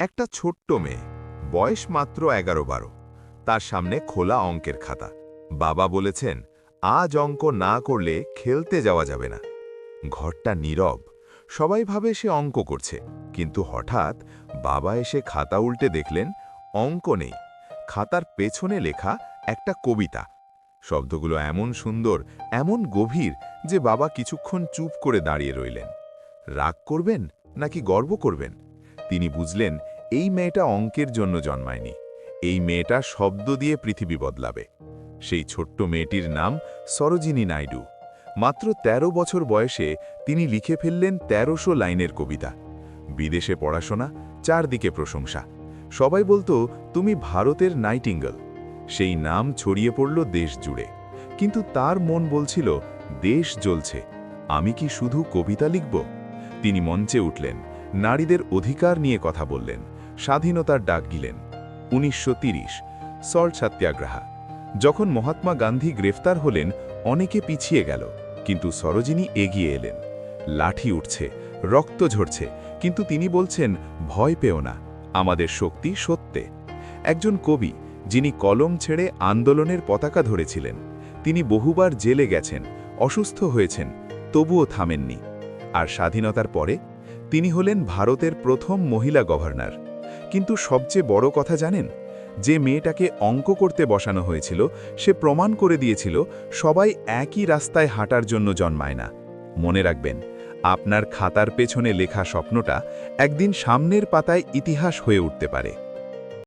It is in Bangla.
একটা ছোট্ট মেয়ে, বয়স মাত্র 11-12। তার সামনে খোলা অঙ্কের খাতা। বাবা বলেছেন, আজ অঙ্ক না করলে খেলতে যাওয়া যাবে না। ঘরটা নীরব। সবাই ভাবে সে অঙ্ক করছে, কিন্তু হঠাৎ বাবা এসে খাতা উল্টে দেখলেন অঙ্ক নেই। খাতার পেছনে লেখা একটা কবিতা। শব্দগুলো এমন সুন্দর, এমন গভীর যে বাবা কিছুক্ষণ চুপ করে দাঁড়িয়ে রইলেন। রাগ করবেন নাকি গর্ব করবেন? তিনি বুঝলেন এই মেয়েটা অঙ্কের জন্য জন্মায়নি, এই মেয়েটা শব্দ দিয়ে পৃথিবী বদলাবে। সেই ছোট্ট মেয়েটির নাম সরোজিনী নাইডু। মাত্র ১৩ বছর বয়সে তিনি লিখে ফেললেন ১৩০০ লাইনের কবিতা। বিদেশে পড়াশোনা, চারদিকে প্রশংসা। সবাই বলতো, তুমি ভারতের নাইটিঙ্গেল। সেই নাম ছড়িয়ে পড়ল দেশ জুড়ে। কিন্তু তার মন বলছিল, দেশ জ্বলছে, আমি কি শুধু কবিতা লিখব? তিনি মঞ্চে উঠলেন, নারীদের অধিকার নিয়ে কথা বললেন, স্বাধীনতার ডাক দিলেন। ১৯৩০ সল্ট সত্যাগ্রহ। যখন মহাত্মা গান্ধী গ্রেফতার হলেন, অনেকে পিছিয়ে গেল, কিন্তু সরোজিনী এগিয়ে এলেন। লাঠি উঠছে, রক্ত ঝরছে, কিন্তু তিনি বলছেন, ভয় পেও না, আমাদের শক্তি সত্যে। একজন কবি, যিনি কলম ছেড়ে আন্দোলনের পতাকা ধরেছিলেন, তিনি বহুবার জেলে গেছেন, অসুস্থ হয়েছেন, তবুও থামেননি। আর স্বাধীনতার পরে তিনি হলেন ভারতের প্রথম মহিলা গভর্নর। কিন্তু সবচেয়ে বড় কথা জানেন, যে মেয়েটাকে অঙ্ক করতে বসানো হয়েছিল, সে প্রমাণ করে দিয়েছিল সবাই একই রাস্তায় হাঁটার জন্য জন্মায় না। মনে রাখবেন, আপনার খাতার পেছনে লেখা স্বপ্নটা একদিন সামনের পাতায় ইতিহাস হয়ে উঠতে পারে।